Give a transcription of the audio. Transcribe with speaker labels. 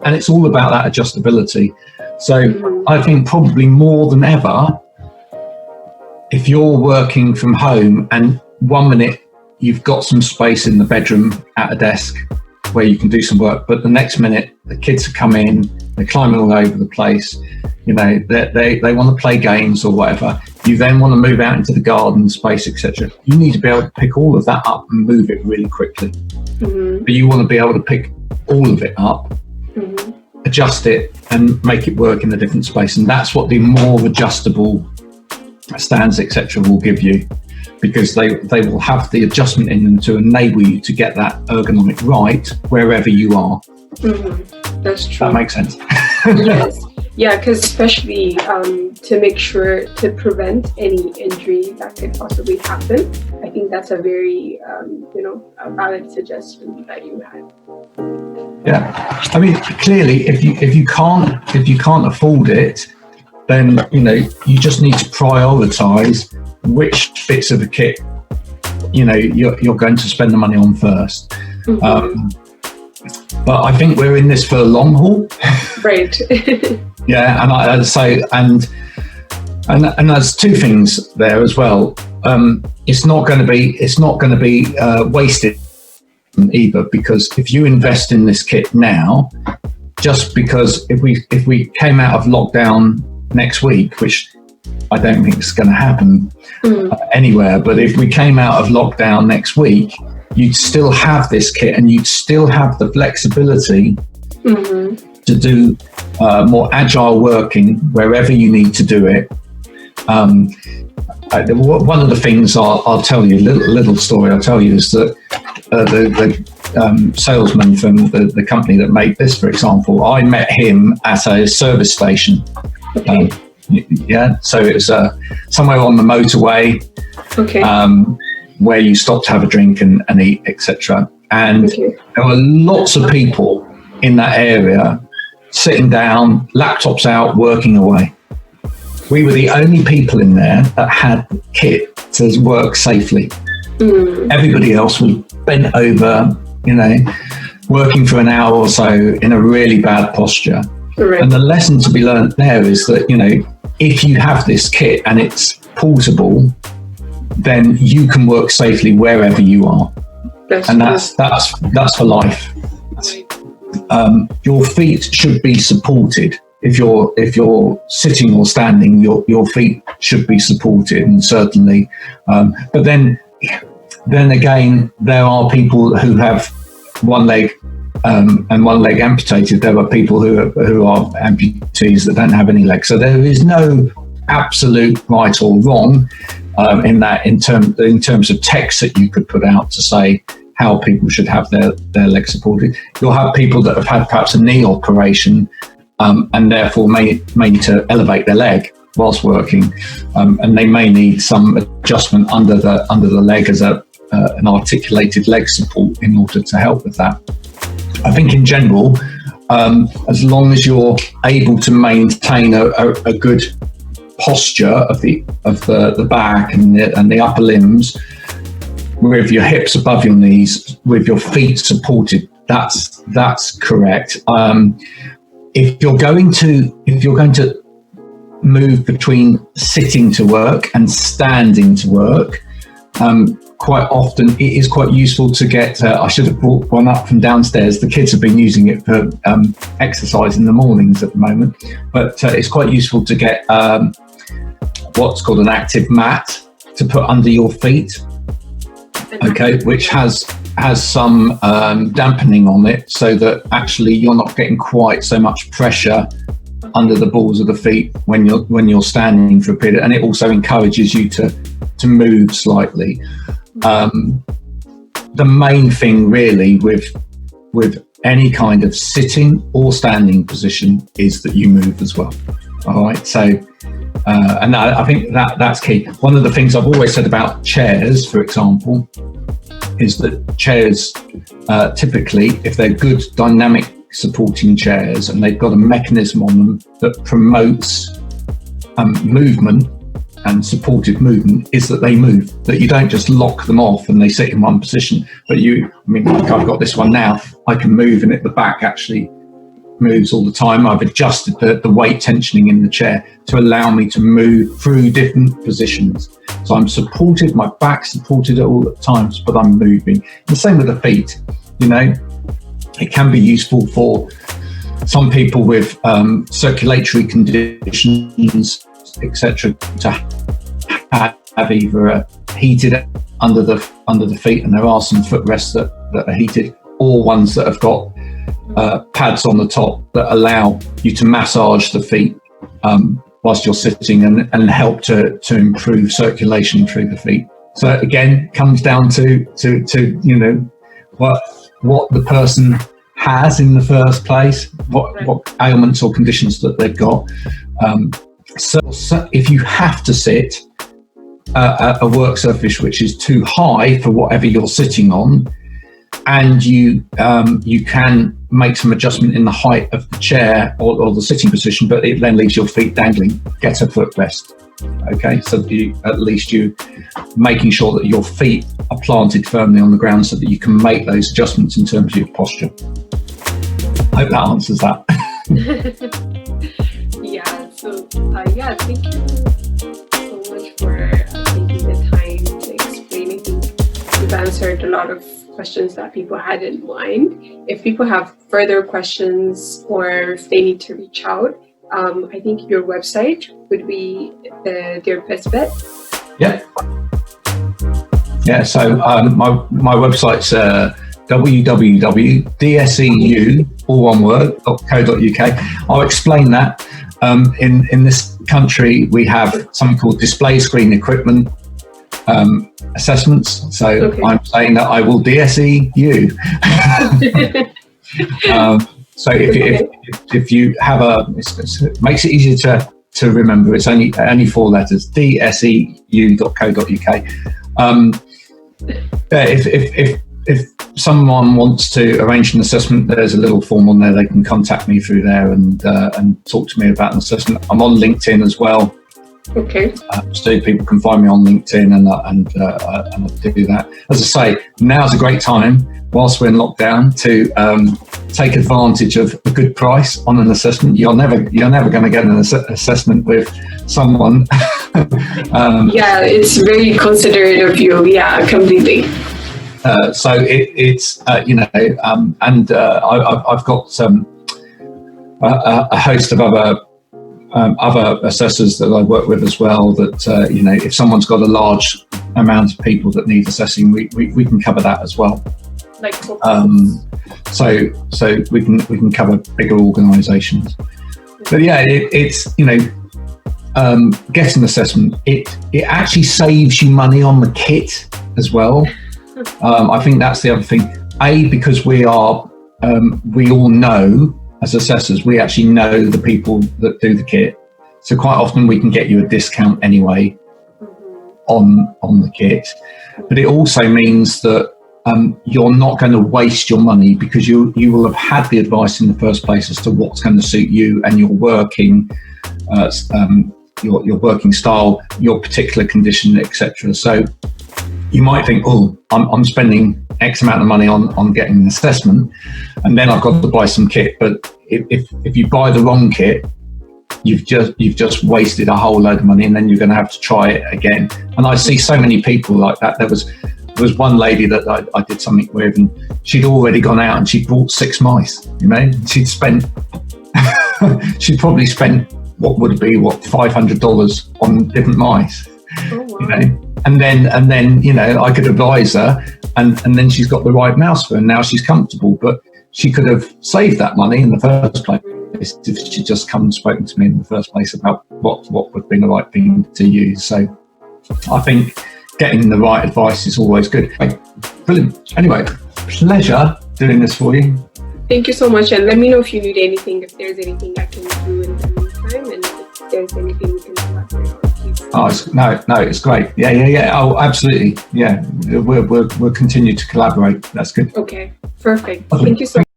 Speaker 1: and it's all about that adjustability. So I think probably more than ever, if you're working from home and 1 minute you've got some space in the bedroom at a desk where you can do some work, but the next minute the kids have come in, they're climbing all over the place, you know, they want to play games or whatever. You then want to move out into the garden space, etc. You need to be able to pick all of that up and move it really quickly. But you want to be able to pick all of it up, adjust it and make it work in a different space. And that's what the more adjustable stands, etc. will give you, because they will have the adjustment in them to enable you to get that ergonomic right wherever you are.
Speaker 2: That's true.
Speaker 1: That makes sense.
Speaker 2: Yes. Yeah, because especially to make sure to prevent any injury that could possibly happen. I think that's a very, a valid suggestion that you had.
Speaker 1: Yeah, I mean, clearly, if you can't afford it, then you just need to prioritise which bits of the kit you're going to spend the money on first. But I think we're in this for the long haul. Right. Yeah, and I'd say, and there's two things there as well. It's not going to be wasted either, because if you invest in this kit now, just because if we came out of lockdown next week, which I don't think is going to happen anywhere, but if we came out of lockdown next week, you'd still have this kit and you'd still have the flexibility to do more agile working wherever you need to do it. One of the things I'll tell you, little story I'll tell you, is that the salesman from the company that made this, for example, I met him at a service station. So it was somewhere on the motorway, where you stop to have a drink and eat, etc. And there were lots of people in that area sitting down, laptops out, working away. We were the only people in there that had kit to work safely. Everybody else was bent over, working for an hour or so in a really bad posture. Correct. And the lesson to be learned there is that, if you have this kit and it's portable, then you can work safely wherever you are. That's for life. Your feet should be supported. If you're sitting or standing, your feet should be supported, and certainly. But then again, there are people who have one leg and one leg amputated. There are people who are amputees that don't have any legs. So there is no absolute right or wrong in terms of text that you could put out to say how people should have their legs supported. You'll have people that have had perhaps a knee operation and therefore may need to elevate their leg whilst working, and they may need some adjustment under the leg as an articulated leg support in order to help with that. I think in general, as long as you're able to maintain a good posture of the back and the upper limbs, with your hips above your knees, with your feet supported, that's correct. If you're going to move between sitting to work and standing to work, quite often it is quite useful to get, I should have brought one up from downstairs. The kids have been using it for exercise in the mornings at the moment, but it's quite useful to get what's called an active mat to put under your feet, which has some dampening on it, so that actually you're not getting quite so much pressure under the balls of the feet when you're standing for a period, and it also encourages you to move slightly. The main thing really with any kind of sitting or standing position is that you move as well. All right, so and I think that's key. One of the things I've always said about chairs, for example, is that chairs typically, if they're good dynamic supporting chairs and they've got a mechanism on them that promotes movement and supported movement, is that they move, that you don't just lock them off and they sit in one position, but like I've got this one now, I can move and at the back actually moves all the time. I've adjusted the weight tensioning in the chair to allow me to move through different positions. So I'm supported, my back's supported at all the times, but I'm moving. The same with the feet, you know. It can be useful for some people with circulatory conditions, etc., to have either a heated under the feet, and there are some footrests that are heated, or ones that have got pads on the top that allow you to massage the feet whilst you're sitting and help to improve circulation through the feet. So again, comes down to you know what the person has in the first place, what ailments or conditions that they've got. So if you have to sit a work surface which is too high for whatever you're sitting on, and you can make some adjustment in the height of the chair or the sitting position, but it then leaves your feet dangling, get a footrest. Okay, so at least you making sure that your feet are planted firmly on the ground so that you can make those adjustments in terms of your posture. I hope that answers that.
Speaker 2: Thank you so much for taking the time to explain. I think you've answered a lot of questions that people had in mind. If people have further questions or if they need to reach out, I think your website would be their best bet.
Speaker 1: Yeah, so my website's www.dseu.co.uk. I'll explain that. In this country, we have something called display screen equipment assessments. So okay. I'm saying that I will DSE you. So if you have it makes it easier to remember. It's only 4 letters. dseu.co.uk. If someone wants to arrange an assessment, there's a little form on there. They can contact me through there and talk to me about an assessment. I'm on LinkedIn as well.
Speaker 2: Okay.
Speaker 1: So people can find me on LinkedIn and I do that. As I say, now's a great time whilst we're in lockdown to take advantage of a good price on an assessment. You're never going to get an assessment with someone.
Speaker 2: It's very considerate of you. Yeah, completely.
Speaker 1: So it's I've got a host of other assessors that I work with as well, that if someone's got a large amount of people that need assessing, we can cover that as well.
Speaker 2: Like
Speaker 1: so we can cover bigger organisations. But yeah, it's getting assessment, it actually saves you money on the kit as well. I think that's the other thing. Because we all know, as assessors, we actually know the people that do the kit. So quite often we can get you a discount anyway on the kit. But it also means that you're not going to waste your money, because you will have had the advice in the first place as to what's going to suit you and your working your working style, your particular condition, etc. So you might think, I'm spending X amount of money on getting an assessment, and then I've got to buy some kit. But if you buy the wrong kit, you've just wasted a whole load of money, and then you're going to have to try it again. And I see so many people like that. There was one lady that I did something with, and she'd already gone out and she'd bought 6 mice. She'd probably spent what would be $500 on different mice.
Speaker 2: Oh, wow.
Speaker 1: And then I could advise her, and then she's got the right mouse for her, and now she's comfortable. But she could have saved that money in the first place if she'd just come and spoken to me in the first place about what would be the right thing to use. So I think getting the right advice is always good. Brilliant. Anyway, pleasure doing this for you.
Speaker 2: Thank you so much, and let me know if you need anything, if there's anything I can do in the meantime, and if there's anything we can collaborate on.
Speaker 1: No, it's great. Yeah. Oh, absolutely. Yeah, we'll continue to collaborate. That's good.
Speaker 2: Okay, perfect. Thank you so much.